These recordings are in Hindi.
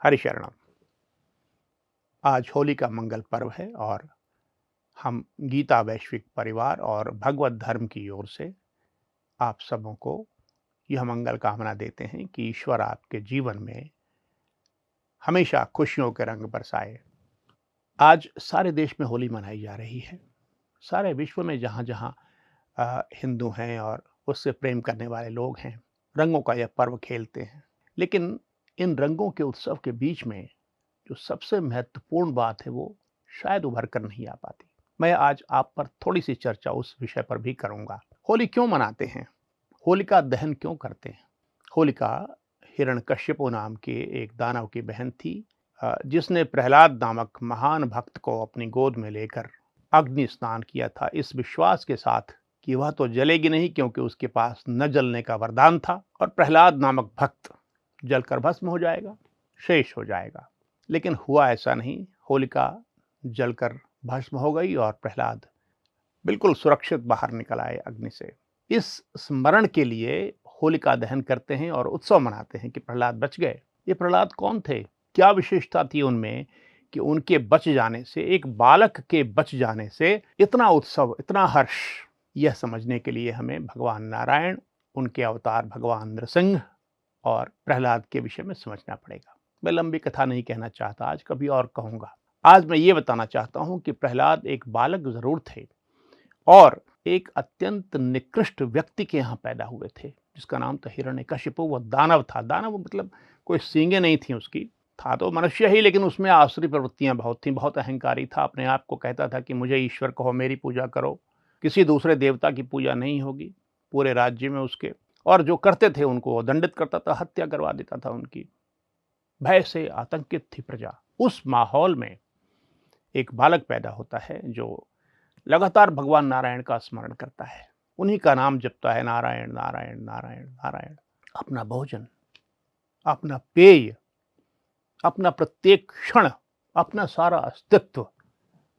हरिशरणम। आज होली का मंगल पर्व है और हम गीता वैश्विक परिवार और भगवत धर्म की ओर से आप सबों को यह मंगल कामना देते हैं कि ईश्वर आपके जीवन में हमेशा खुशियों के रंग बरसाए। आज सारे देश में होली मनाई जा रही है। सारे विश्व में जहाँ जहाँ हिंदू हैं और उससे प्रेम करने वाले लोग हैं, रंगों का यह पर्व खेलते हैं। लेकिन इन रंगों के उत्सव के बीच में जो सबसे महत्वपूर्ण बात है वो शायद उभर कर नहीं आ पाती। मैं आज आप पर थोड़ी सी चर्चा उस विषय पर भी करूंगा। होली क्यों मनाते हैं? होलिका दहन क्यों करते हैं? होलिका हिरण्यकश्यपु नाम के एक दानव की बहन थी, जिसने प्रहलाद नामक महान भक्त को अपनी गोद में लेकर अग्नि स्नान किया था, इस विश्वास के साथ कि वह तो जलेगी नहीं क्योंकि उसके पास न जलने का वरदान था और प्रहलाद नामक भक्त जलकर भस्म हो जाएगा, शेष हो जाएगा। लेकिन हुआ ऐसा नहीं। होलिका जलकर भस्म हो गई और प्रहलाद बिल्कुल सुरक्षित बाहर निकल आए अग्नि से। इस स्मरण के लिए होलिका दहन करते हैं और उत्सव मनाते हैं कि प्रहलाद बच गए। ये प्रहलाद कौन थे? क्या विशेषता थी उनमें कि उनके बच जाने से, एक बालक के बच जाने से इतना उत्सव, इतना हर्ष? यह समझने के लिए हमें भगवान नारायण, उनके अवतार भगवान नृसिंह और प्रहलाद के विषय में समझना पड़ेगा। मैं लंबी कथा नहीं कहना चाहता, आज कभी और कहूंगा। आज मैं ये बताना चाहता हूं कि प्रहलाद एक बालक जरूर थे और एक अत्यंत निकृष्ट व्यक्ति के यहाँ पैदा हुए थे, जिसका नाम था हिरण्यकशिपु। वह दानव था। दानव मतलब कोई सींगे नहीं थी उसकी, था तो मनुष्य ही, लेकिन उसमें आसुरी प्रवृत्तियां बहुत थीं। बहुत अहंकारी था, अपने आप को कहता था कि मुझे ईश्वर कहो, मेरी पूजा करो, किसी दूसरे देवता की पूजा नहीं होगी पूरे राज्य में उसके। और जो करते थे उनको दंडित करता था, हत्या करवा देता था उनकी। भय से आतंकित थी प्रजा। उस माहौल में एक बालक पैदा होता है जो लगातार भगवान नारायण का स्मरण करता है, उन्हीं का नाम जपता है, नारायण नारायण नारायण नारायण। अपना भोजन, अपना पेय, अपना प्रत्येक क्षण, अपना सारा अस्तित्व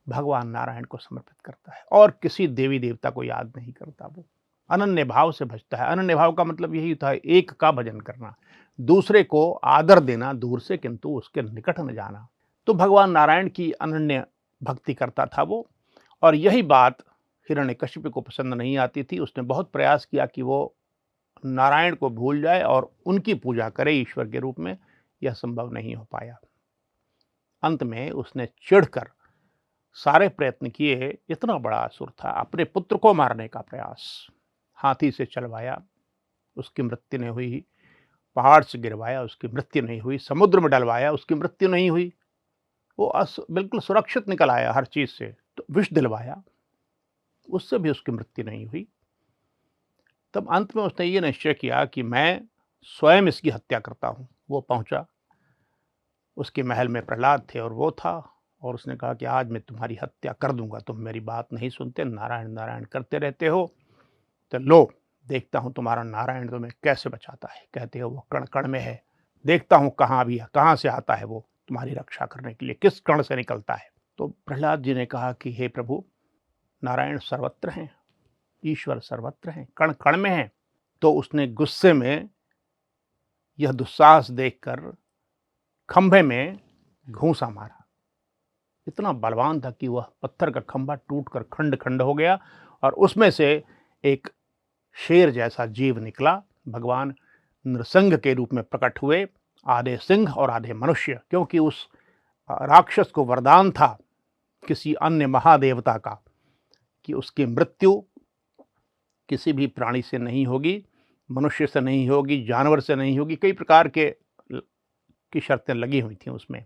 भगवान नारायण को समर्पित करता है और किसी देवी देवता को याद नहीं करता। वो अनन्य भाव से भजता है। अनन्य भाव का मतलब यही था, एक का भजन करना, दूसरे को आदर देना दूर से, किंतु उसके निकट न जाना। तो भगवान नारायण की अनन्य भक्ति करता था वो। और यही बात हिरण्यकशिपु को पसंद नहीं आती थी। उसने बहुत प्रयास किया कि वो नारायण को भूल जाए और उनकी पूजा करे ईश्वर के रूप में। यह संभव नहीं हो पाया। अंत में उसने चिढ़कर सारे प्रयत्न किए। इतना बड़ा असुर था, अपने पुत्र को मारने का प्रयास हाथी से चलवाया, उसकी मृत्यु नहीं हुई। पहाड़ से गिरवाया, उसकी मृत्यु नहीं हुई। समुद्र में डलवाया, उसकी मृत्यु नहीं हुई। वो बिल्कुल सुरक्षित निकल आया हर चीज से। तो विष दिलवाया, उससे भी उसकी मृत्यु नहीं हुई। तब अंत में उसने ये निश्चय किया कि मैं स्वयं इसकी हत्या करता हूं। वो पहुंचा, उसके महल में प्रहलाद थे और वो था, और उसने कहा कि आज मैं तुम्हारी हत्या कर दूंगा, तुम मेरी बात नहीं सुनते, नारायण नारायण करते रहते हो, तो लो देखता हूं तुम्हारा नारायण तुम्हें कैसे बचाता है। कहते हो वो कण कण में है, देखता हूं कहां से आता है वो तुम्हारी रक्षा करने के लिए, किस कण से निकलता है। तो प्रहलाद जी ने कहा कि हे प्रभु, नारायण सर्वत्र हैं, ईश्वर सर्वत्र हैं, कण कण में हैं। तो उसने गुस्से में यह दुस्साहस देखकर खंभे में घूंसा मारा। इतना बलवान था कि वह पत्थर का खंभा टूटकर खंड खंड हो गया और उसमें से एक शेर जैसा जीव निकला। भगवान नृसिंह के रूप में प्रकट हुए, आधे सिंह और आधे मनुष्य, क्योंकि उस राक्षस को वरदान था किसी अन्य महादेवता का कि उसकी मृत्यु किसी भी प्राणी से नहीं होगी, मनुष्य से नहीं होगी, जानवर से नहीं होगी। कई प्रकार की शर्तें लगी हुई थी उसमें।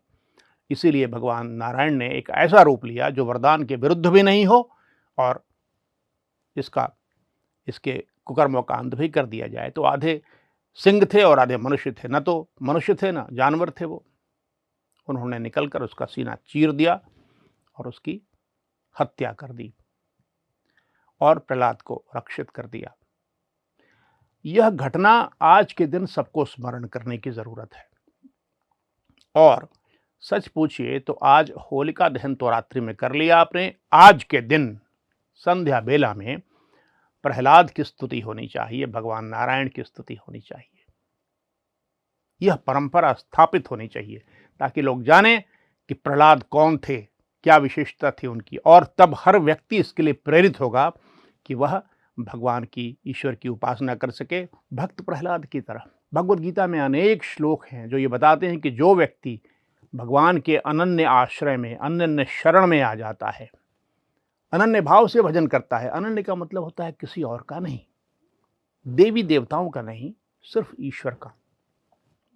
इसीलिए भगवान नारायण ने एक ऐसा रूप लिया जो वरदान के विरुद्ध भी नहीं हो और इसके कुकर्मों का अंत भी कर दिया जाए। तो आधे सिंह थे और आधे मनुष्य थे, न तो मनुष्य थे न जानवर थे वो। उन्होंने निकलकर उसका सीना चीर दिया और उसकी हत्या कर दी और प्रहलाद को रक्षित कर दिया। यह घटना आज के दिन सबको स्मरण करने की जरूरत है। और सच पूछिए तो आज होलिका दहन तो रात्रि में कर लिया आपने, आज के दिन संध्या बेला में प्रहलाद की स्तुति होनी चाहिए, भगवान नारायण की स्तुति होनी चाहिए। यह परंपरा स्थापित होनी चाहिए ताकि लोग जानें कि प्रहलाद कौन थे, क्या विशेषता थी उनकी, और तब हर व्यक्ति इसके लिए प्रेरित होगा कि वह भगवान की, ईश्वर की उपासना कर सके, भक्त प्रहलाद की तरह। भगवद गीता में अनेक श्लोक हैं जो ये बताते हैं कि जो व्यक्ति भगवान के अनन्य आश्रय में, अनन्य शरण में आ जाता है, अनन्य भाव से भजन करता है। अनन्य का मतलब होता है किसी और का नहीं, देवी देवताओं का नहीं, सिर्फ ईश्वर का।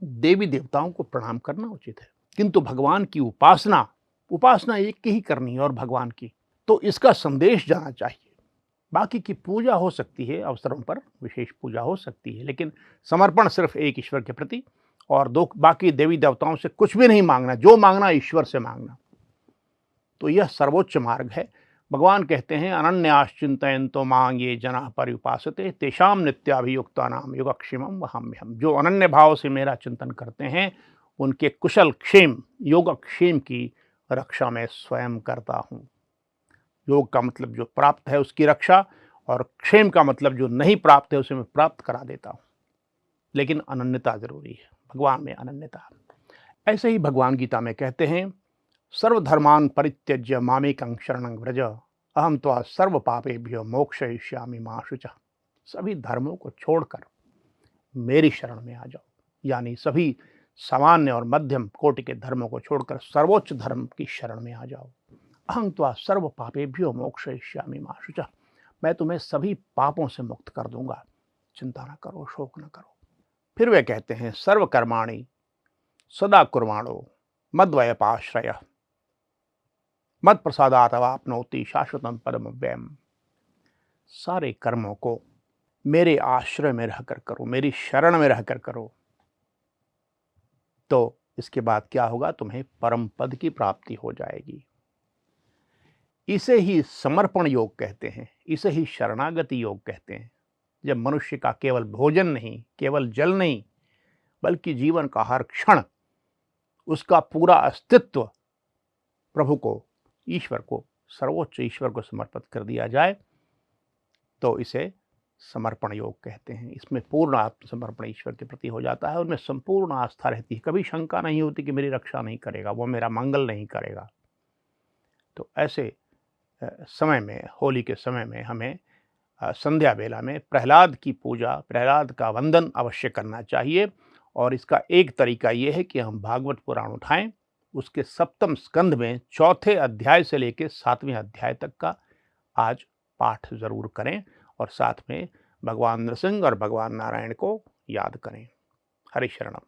देवी देवताओं को प्रणाम करना उचित है, किंतु भगवान की उपासना एक की ही करनी है, और भगवान की, तो इसका संदेश जाना चाहिए। बाकी की पूजा हो सकती है, अवसरों पर विशेष पूजा हो सकती है, लेकिन समर्पण सिर्फ एक ईश्वर के प्रति, और दो बाकी देवी देवताओं से कुछ भी नहीं मांगना, जो मांगना ईश्वर से मांगना। तो यह सर्वोच्च मार्ग है। भगवान कहते हैं, अनन्याश्चिन्तयन्तो मां ये जनाः पर्युपासते तेषां नित्याभियुक्तानां योगक्षेमं वहाम्यहम्। जो अनन्य भाव से मेरा चिंतन करते हैं, उनके कुशल क्षेम, योगक्षेम की रक्षा मैं स्वयं करता हूँ। योग का मतलब जो प्राप्त है उसकी रक्षा, और क्षेम का मतलब जो नहीं प्राप्त है उसे मैं प्राप्त करा देता हूँ। लेकिन अनन्यता जरूरी है, भगवान में अनन्यता। ऐसे ही भगवान गीता में कहते हैं, सर्वधर्मान् परित्यज्य मामेकं शरणं व्रज अहम त्वा सर्व पापेभ्यो मोक्षयिष्यामि मा शुचः। सभी धर्मों को छोड़कर मेरी शरण में आ जाओ, यानी सभी सामान्य और मध्यम कोटि के धर्मों को छोड़कर सर्वोच्च धर्म की शरण में आ जाओ। अहं त्वा सर्व पापेभ्यो मोक्षयिष्यामि मा शुचः। मैं तुम्हें सभी पापों से मुक्त कर दूंगा, चिंता न करो, शोक न करो। फिर वे कहते हैं, सर्वकर्माणि सदा कुर्वाणो मद्वयपाश्रयः मद प्रसादात् अवाप्नोति शाश्वतं पदमव्ययम्। सारे कर्मों को मेरे आश्रय में रहकर करो, मेरी शरण में रहकर करो, तो इसके बाद क्या होगा, तुम्हें परम पद की प्राप्ति हो जाएगी। इसे ही समर्पण योग कहते हैं, इसे ही शरणागति योग कहते हैं। जब मनुष्य का केवल भोजन नहीं, केवल जल नहीं, बल्कि जीवन का हर क्षण, उसका पूरा अस्तित्व प्रभु को, ईश्वर को, सर्वोच्च ईश्वर को समर्पित कर दिया जाए, तो इसे समर्पण योग कहते हैं। इसमें पूर्ण आत्मसमर्पण ईश्वर के प्रति हो जाता है, उनमें संपूर्ण आस्था रहती है। कभी शंका नहीं होती कि मेरी रक्षा नहीं करेगा, वो मेरा मंगल नहीं करेगा। तो ऐसे समय में, होली के समय में, हमें संध्या बेला में प्रहलाद की पूजा, प्रहलाद का वंदन अवश्य करना चाहिए। और इसका एक तरीका ये है कि हम भागवत पुराण उठाएं, उसके 7वें स्कंध में 4थे अध्याय से लेकर 7वें अध्याय तक का आज पाठ जरूर करें, और साथ में भगवान नृसिंह और भगवान नारायण को याद करें। हरि शरणम।